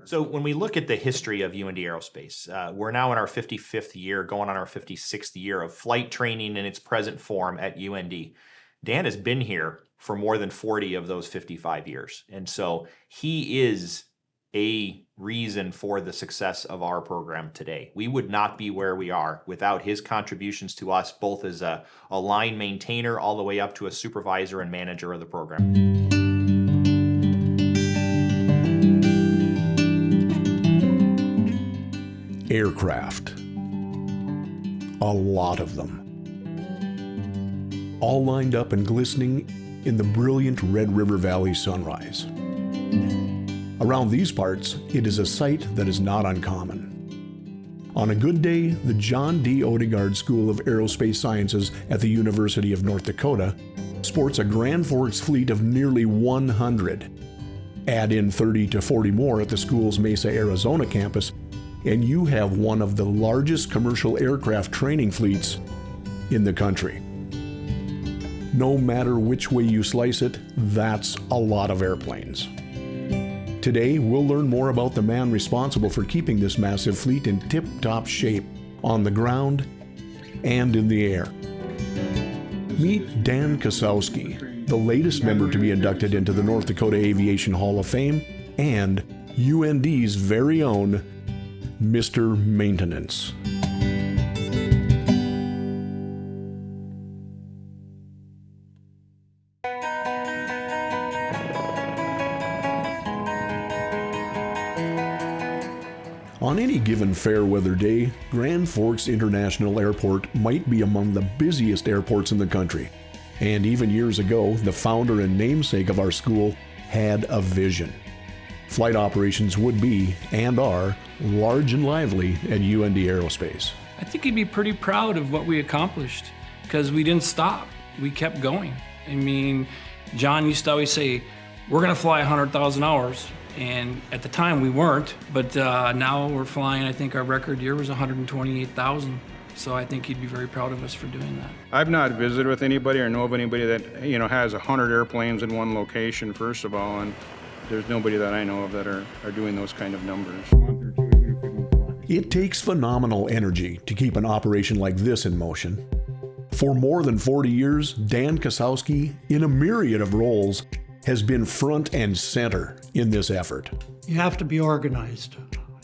So when we look at the history of UND Aerospace, we're now in our 55th year, going on our 56th year of flight training in its present form at UND. Dan has been here for more than 40 of those 55 years. And so he is a reason for the success of our program today. We would not be where we are without his contributions to us, both as a line maintainer all the way up to a supervisor and manager of the program. Aircraft. A lot of them. All lined up and glistening in the brilliant Red River Valley sunrise. Around these parts, it is a sight that is not uncommon. On a good day, the John D. Odegaard School of Aerospace Sciences at the University of North Dakota sports a Grand Forks fleet of nearly 100. Add in 30 to 40 more at the school's Mesa, Arizona campus, and you have one of the largest commercial aircraft training fleets in the country. No matter which way you slice it, that's a lot of airplanes. Today, we'll learn more about the man responsible for keeping this massive fleet in tip-top shape on the ground and in the air. Meet Dan Kasowski, the latest member to be inducted into the North Dakota Aviation Hall of Fame and UND's very own Mr. Maintenance. On any given fair weather day, Grand Forks International Airport might be among the busiest airports in the country. And even years ago, the founder and namesake of our school had a vision. Flight operations would be, and are, large and lively at UND Aerospace. I think he'd be pretty proud of what we accomplished because we didn't stop. We kept going. I mean, John used to always say, we're gonna fly 100,000 hours. And at the time we weren't, but now we're flying, I think our record year was 128,000. So I think he'd be very proud of us for doing that. I've not visited with anybody or know of anybody that, has 100 airplanes in one location, first of all, and there's nobody that I know of that are doing those kind of numbers. It takes phenomenal energy to keep an operation like this in motion. For more than 40 years, Dan Kasowski, in a myriad of roles, has been front and center in this effort. You have to be organized.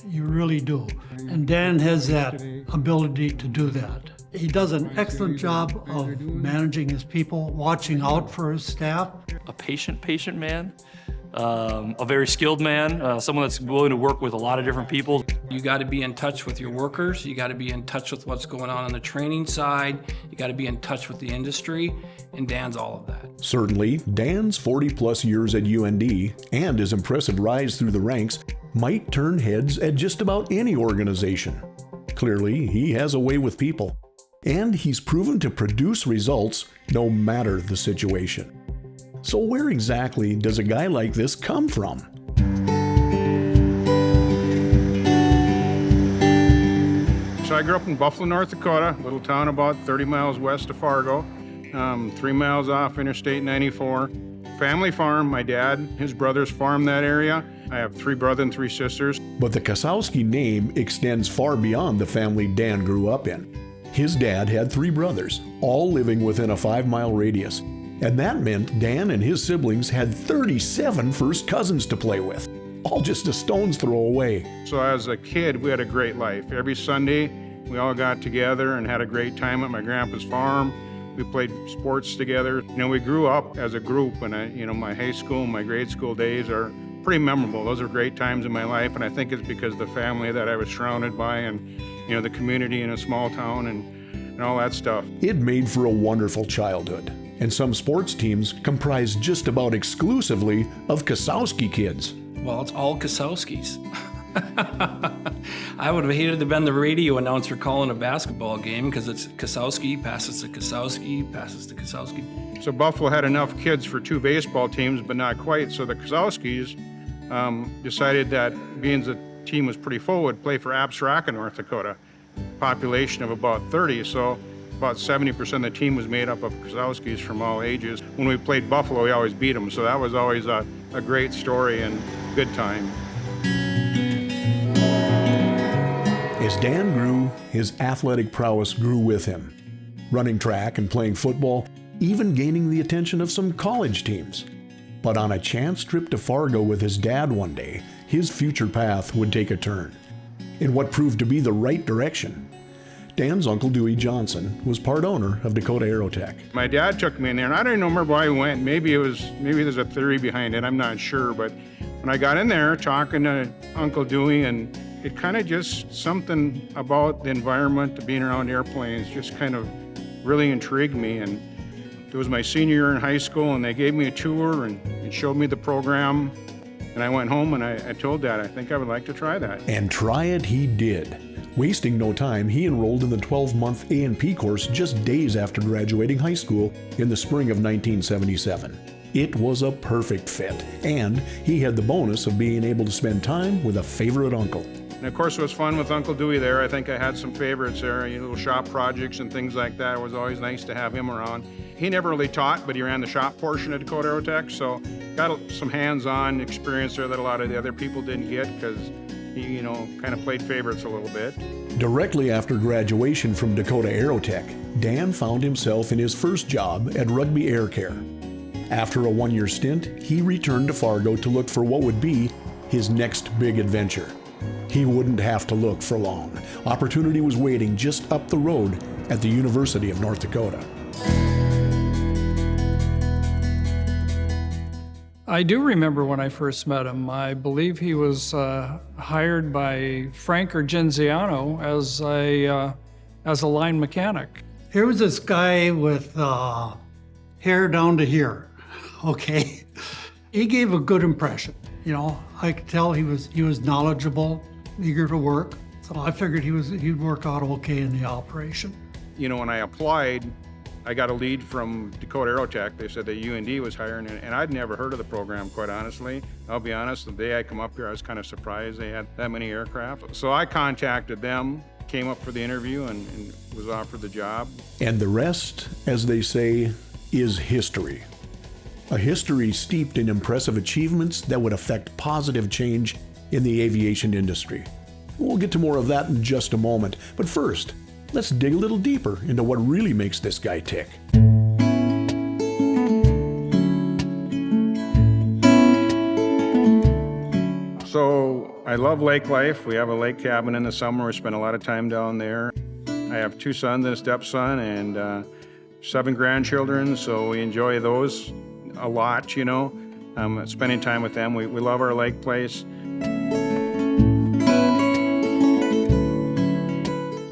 You really do. And Dan has that ability to do that. He does an excellent job of managing his people, watching out for his staff. A patient man, a very skilled man, someone that's willing to work with a lot of different people. You got to be in touch with your workers. You got to be in touch with what's going on the training side. You got to be in touch with the industry, and Dan's all of that. Certainly, Dan's 40-plus years at UND and his impressive rise through the ranks might turn heads at just about any organization. Clearly, he has a way with people, and he's proven to produce results no matter the situation. So where exactly does a guy like this come from? So I grew up in Buffalo, North Dakota, a little town about 30 miles west of Fargo, 3 miles off Interstate 94. Family farm. My dad, his brothers farm that area. I have 3 brothers and 3 sisters. But the Kasowski name extends far beyond the family Dan grew up in. His dad had 3 brothers, all living within a 5-mile radius. And that meant Dan and his siblings had 37 first cousins to play with, all just a stone's throw away. So as a kid, we had a great life. Every Sunday, we all got together and had a great time at my grandpa's farm. We played sports together. We grew up as a group, and my high school and my grade school days are pretty memorable. Those are great times in my life, and I think it's because of the family that I was surrounded by and, the community in a small town and all that stuff. It made for a wonderful childhood. And some sports teams comprise just about exclusively of Kasowski kids. Well, it's all Kasowskis. I would have hated to have been the radio announcer calling a basketball game because it's Kasowski, passes to Kasowski, passes to Kasowski. So Buffalo had enough kids for 2 baseball teams, but not quite. So the Kasowskis decided that being the team was pretty full, would play for Absaraka, North Dakota. Population of about 30, so about 70% of the team was made up of Kasowskis from all ages. When we played Buffalo, we always beat them, so that was always a great story and good time. As Dan grew, his athletic prowess grew with him, running track and playing football, even gaining the attention of some college teams. But on a chance trip to Fargo with his dad one day, his future path would take a turn, in what proved to be the right direction. Dan's uncle Dewey Johnson was part owner of Dakota Aerotech. My dad took me in there, and I don't remember why I went. Maybe there's a theory behind it, I'm not sure. But when I got in there talking to Uncle Dewey, and it kind of just something about the environment, being around airplanes, just kind of really intrigued me. And it was my senior year in high school, and they gave me a tour and showed me the program. And I went home and I told Dad, I think I would like to try that. And try it he did. Wasting no time, he enrolled in the 12-month A&P course just days after graduating high school in the spring of 1977. It was a perfect fit, and he had the bonus of being able to spend time with a favorite uncle. And of course, it was fun with Uncle Dewey there. I think I had some favorites there, little shop projects and things like that. It was always nice to have him around. He never really taught, but he ran the shop portion of Dakota Aerotech, so got some hands-on experience there that a lot of the other people didn't get, because he, kind of played favorites a little bit. Directly after graduation from Dakota Aerotech, Dan found himself in his first job at Rugby Air Care. After a one-year stint, he returned to Fargo to look for what would be his next big adventure. He wouldn't have to look for long. Opportunity was waiting just up the road at the University of North Dakota. I do remember when I first met him. I believe he was hired by Frank Argenziano as a line mechanic. Here was this guy with hair down to here, okay? He gave a good impression, I could tell he was knowledgeable, eager to work. So I figured he'd work out okay in the operation. When I applied, I got a lead from Dakota Aerotech. They said that UND was hiring, and I'd never heard of the program, quite honestly. I'll be honest, the day I come up here, I was kind of surprised they had that many aircraft. So I contacted them, came up for the interview, and was offered the job. And the rest, as they say, is history. A history steeped in impressive achievements that would affect positive change in the aviation industry. We'll get to more of that in just a moment, but first, let's dig a little deeper into what really makes this guy tick. So I love lake life. We have a lake cabin in the summer. We spend a lot of time down there. I have 2 sons and a stepson and 7 grandchildren, so we enjoy those a lot, spending time with them. We love our lake place.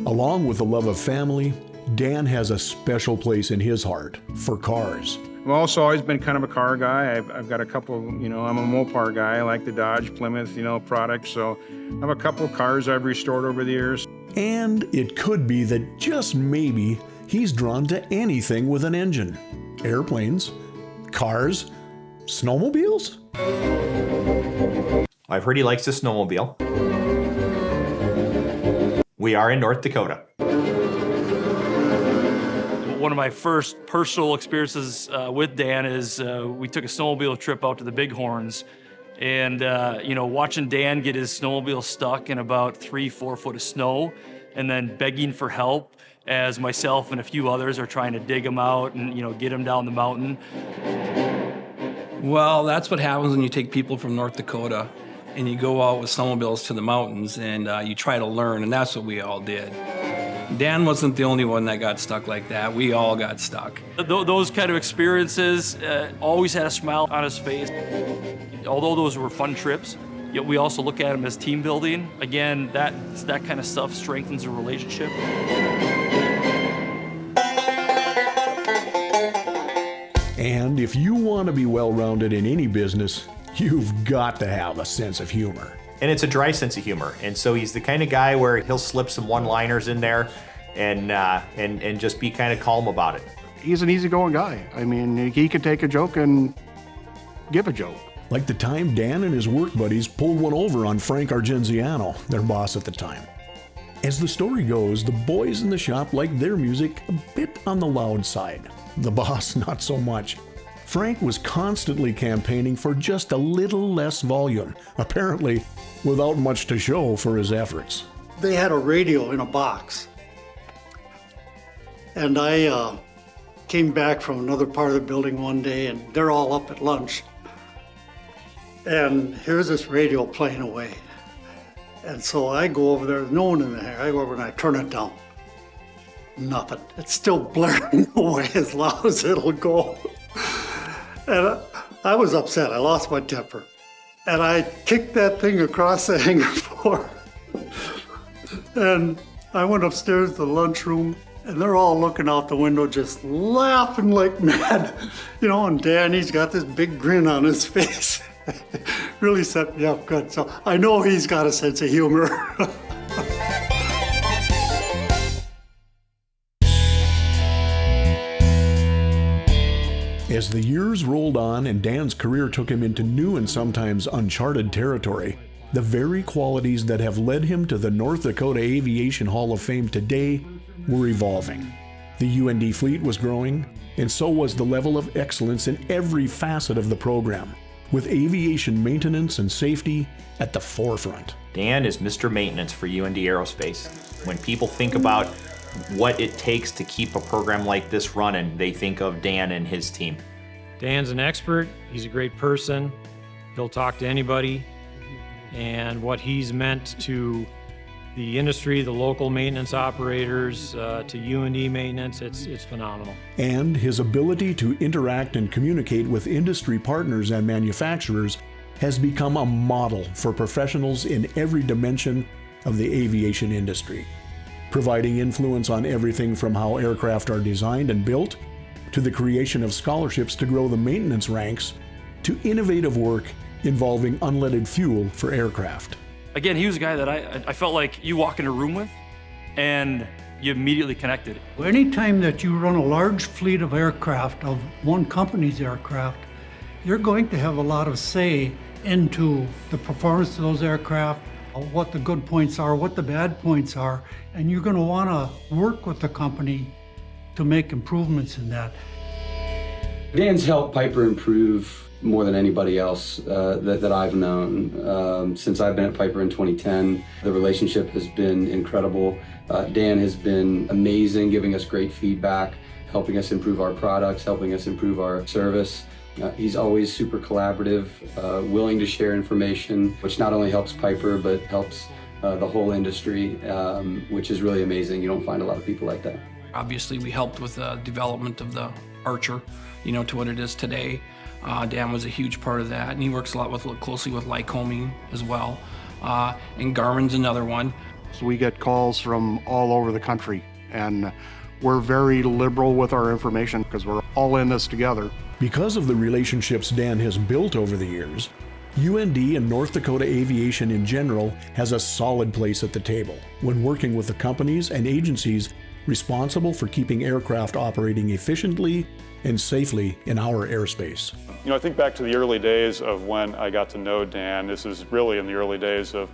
Along with the love of family, Dan has a special place in his heart for cars. I've also always been kind of a car guy. I've got a couple, I'm a Mopar guy. I like the Dodge, Plymouth, products. So I have a couple of cars I've restored over the years. And it could be that just maybe he's drawn to anything with an engine. Airplanes, cars, snowmobiles? I've heard he likes to snowmobile. We are in North Dakota. One of my first personal experiences with Dan is we took a snowmobile trip out to the Bighorns, and watching Dan get his snowmobile stuck in about 3-4 foot of snow, and then begging for help as myself and a few others are trying to dig him out and get him down the mountain. Well, that's what happens when you take people from North Dakota and you go out with snowmobiles to the mountains and you try to learn, and that's what we all did. Dan wasn't the only one that got stuck like that. We all got stuck. Those kind of experiences always had a smile on his face. Although those were fun trips, yet we also look at them as team building. Again, that kind of stuff strengthens a relationship. And if you want to be well-rounded in any business, you've got to have a sense of humor. And it's a dry sense of humor. And so he's the kind of guy where he'll slip some one-liners in there and just be kind of calm about it. He's an easygoing guy. I mean, he could take a joke and give a joke. Like the time Dan and his work buddies pulled one over on Frank Argenziano, their boss at the time. As the story goes, the boys in the shop liked their music a bit on the loud side. The boss, not so much. Frank was constantly campaigning for just a little less volume, apparently without much to show for his efforts. they had a radio in a box. And I came back from another part of the building one day, and they're all up at lunch. And here's this radio playing away. And so I go over there, there's no one in there. I go over and I turn it down. Nothing. It's still blaring away as loud as it'll go. And I was upset. I lost my temper. And I kicked that thing across the hangar floor. And I went upstairs to the lunchroom, and they're all looking out the window just laughing like mad. You know, and Danny's got this big grin on his face. Really set me up good. So I know he's got a sense of humor. As the years rolled on and Dan's career took him into new and sometimes uncharted territory, the very qualities that have led him to the North Dakota Aviation Hall of Fame today were evolving. The UND fleet was growing, and so was the level of excellence in every facet of the program, with aviation maintenance and safety at the forefront. Dan is Mr. Maintenance for UND Aerospace. When people think about what it takes to keep a program like this running, they think of Dan and his team. Dan's an expert. He's a great person. He'll talk to anybody. And what he's meant to the industry, the local maintenance operators, to UND maintenance, it's phenomenal. And his ability to interact and communicate with industry partners and manufacturers has become a model for professionals in every dimension of the aviation industry, providing influence on everything from how aircraft are designed and built, to the creation of scholarships to grow the maintenance ranks, to innovative work involving unleaded fuel for aircraft. Again, he was a guy that I felt like you walk in a room with and you immediately connected. Anytime that you run a large fleet of aircraft, of one company's aircraft, you're going to have a lot of say into the performance of those aircraft, what the good points are, what the bad points are, and you're going to want to work with the company to make improvements in that. Dan's helped Piper improve more than anybody else that I've known. Since I've been at Piper in 2010, the relationship has been incredible. Dan has been amazing, giving us great feedback, helping us improve our products, helping us improve our service. He's always super collaborative, willing to share information, which not only helps Piper, but helps the whole industry, which is really amazing. You don't find a lot of people like that. Obviously, we helped with the development of the Archer, to what it is today. Dan was a huge part of that, and he works a lot closely with Lycoming as well. And Garmin's another one. So we get calls from all over the country, and we're very liberal with our information because we're all in this together. Because of the relationships Dan has built over the years, UND and North Dakota Aviation in general has a solid place at the table when working with the companies and agencies responsible for keeping aircraft operating efficiently and safely in our airspace. I think back to the early days of when I got to know Dan. This is really in the early days of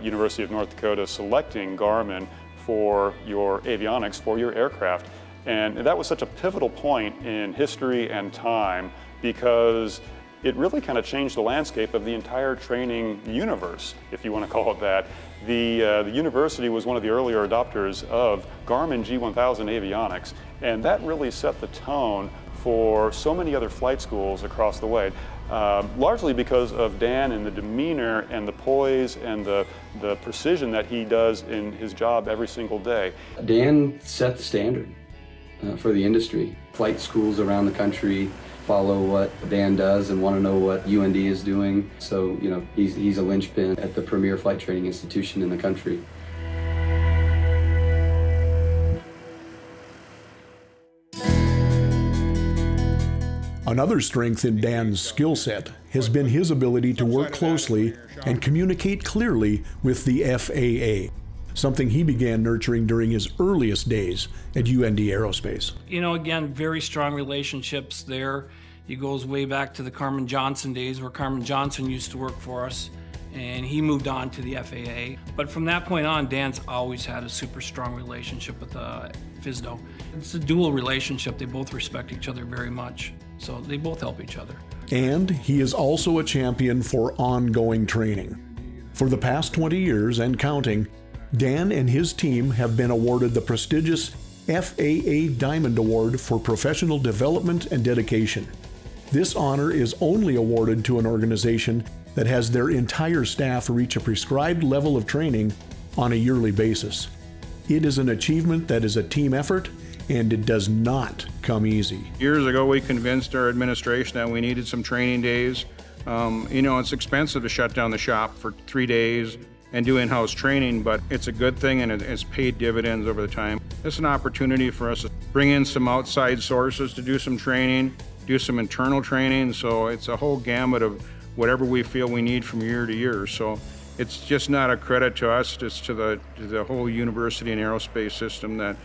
University of North Dakota selecting Garmin for your avionics, for your aircraft. And that was such a pivotal point in history and time because it really kind of changed the landscape of the entire training universe, if you want to call it that. The university was one of the earlier adopters of Garmin G1000 avionics, and that really set the tone for so many other flight schools across the way, largely because of Dan and the demeanor and the poise and the precision that he does in his job every single day. Dan set the standard for the industry. Flight schools around the country follow what Dan does and want to know what UND is doing. So, he's a linchpin at the premier flight training institution in the country. Another strength in Dan's skill set has been his ability to work closely and communicate clearly with the FAA, something he began nurturing during his earliest days at UND Aerospace. Again, very strong relationships there. It goes way back to the Carmen Johnson days where Carmen Johnson used to work for us, and he moved on to the FAA. But from that point on, Dan's always had a super strong relationship with FSDO. It's a dual relationship. They both respect each other very much, so they both help each other. And he is also a champion for ongoing training. For the past 20 years and counting, Dan and his team have been awarded the prestigious FAA Diamond Award for Professional Development and Dedication. This honor is only awarded to an organization that has their entire staff reach a prescribed level of training on a yearly basis. It is an achievement that is a team effort, and it does not come easy. Years ago, we convinced our administration that we needed some training days. It's expensive to shut down the shop for 3 days and do in-house training, but it's a good thing and it's paid dividends over the time. It's an opportunity for us to bring in some outside sources to do some training, do some internal training, so it's a whole gamut of whatever we feel we need from year to year. So it's just not a credit to us, just to the whole university and aerospace system that,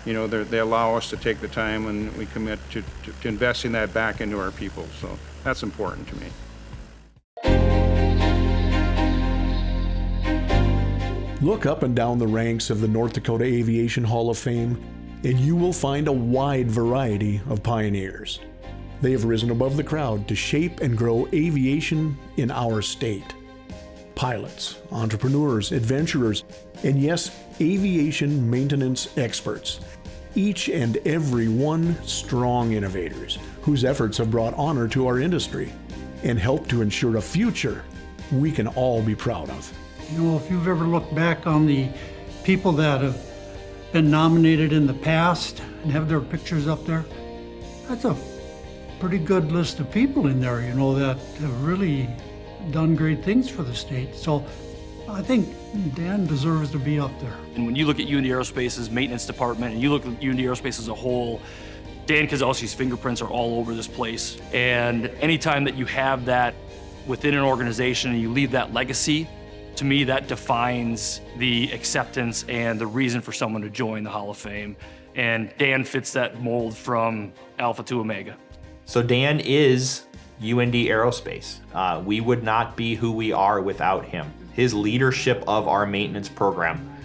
they allow us to take the time and we commit to investing that back into our people. So that's important to me. Look up and down the ranks of the North Dakota Aviation Hall of Fame, and you will find a wide variety of pioneers. They have risen above the crowd to shape and grow aviation in our state. Pilots, entrepreneurs, adventurers, and yes, aviation maintenance experts. Each and every one strong innovators whose efforts have brought honor to our industry and helped to ensure a future we can all be proud of. If you've ever looked back on the people that have been nominated in the past and have their pictures up there, that's a pretty good list of people in there, that have really done great things for the state. So I think Dan deserves to be up there. And when you look at UND Aerospace's maintenance department and you look at UND Aerospace as a whole, Dan Kasowski's fingerprints are all over this place. And anytime that you have that within an organization and you leave that legacy, to me, that defines the acceptance and the reason for someone to join the Hall of Fame. And Dan fits that mold from Alpha to Omega. So Dan is UND Aerospace. We would not be who we are without him. His leadership of our maintenance program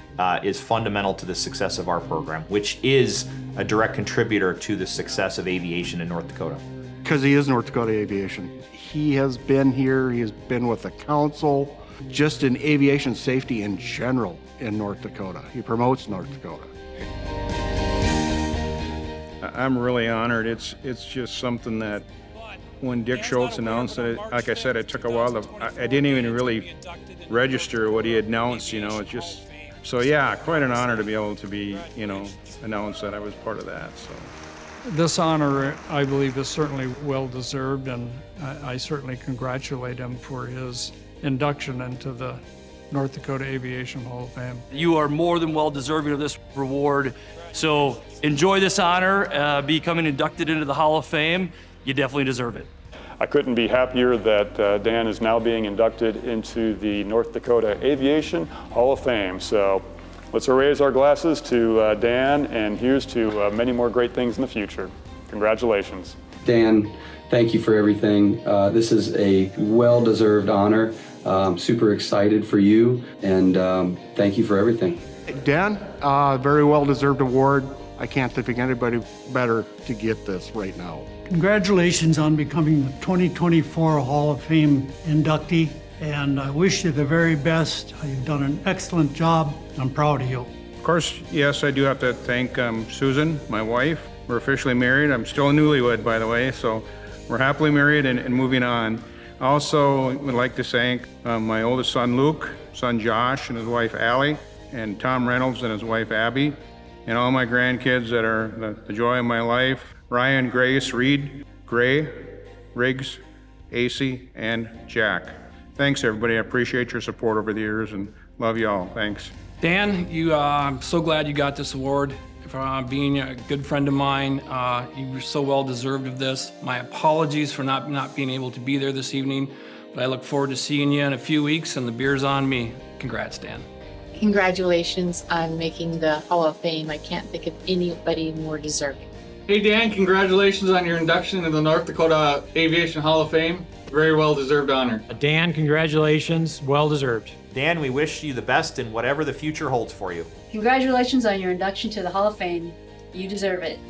is fundamental to the success of our program, which is a direct contributor to the success of aviation in North Dakota. Because he is North Dakota Aviation. He has been here, he has been with the council, just in aviation safety in general in North Dakota. He promotes North Dakota. I'm really honored. It's just something that when Dick Schultz announced it, like I said, it took a while. I didn't even really register what he announced, it's just, so yeah, quite an honor to be able to be, announced that I was part of that, so. This honor, I believe, is certainly well-deserved, and I certainly congratulate him for his induction into the North Dakota Aviation Hall of Fame. You are more than well deserving of this reward. So enjoy this honor, becoming inducted into the Hall of Fame. You definitely deserve it. I couldn't be happier that Dan is now being inducted into the North Dakota Aviation Hall of Fame. So let's raise our glasses to Dan, and here's to many more great things in the future. Congratulations. Dan, thank you for everything. This is a well-deserved honor. Super excited for you, and thank you for everything. Dan, very well-deserved award. I can't think of anybody better to get this right now. Congratulations on becoming the 2024 Hall of Fame inductee, and I wish you the very best. You've done an excellent job. I'm proud of you. Of course, yes, I do have to thank Susan, my wife. We're officially married. I'm still a newlywed, by the way, so we're happily married and moving on. I also would like to thank my oldest son, Luke, son Josh, and his wife, Allie, and Tom Reynolds and his wife, Abby, and all my grandkids that are the joy of my life, Ryan, Grace, Reed, Gray, Riggs, AC, and Jack. Thanks, everybody. I appreciate your support over the years and love you all. Thanks. Dan, I'm so glad you got this award. For being a good friend of mine, you were so well deserved of this. My apologies for not being able to be there this evening, but I look forward to seeing you in a few weeks, and the beer's on me. Congrats, Dan. Congratulations on making the Hall of Fame. I can't think of anybody more deserving. Hey Dan, congratulations on your induction into the North Dakota Aviation Hall of Fame. Very well deserved honor. Dan, congratulations, well deserved. Dan, we wish you the best in whatever the future holds for you. Congratulations on your induction to the Hall of Fame. You deserve it.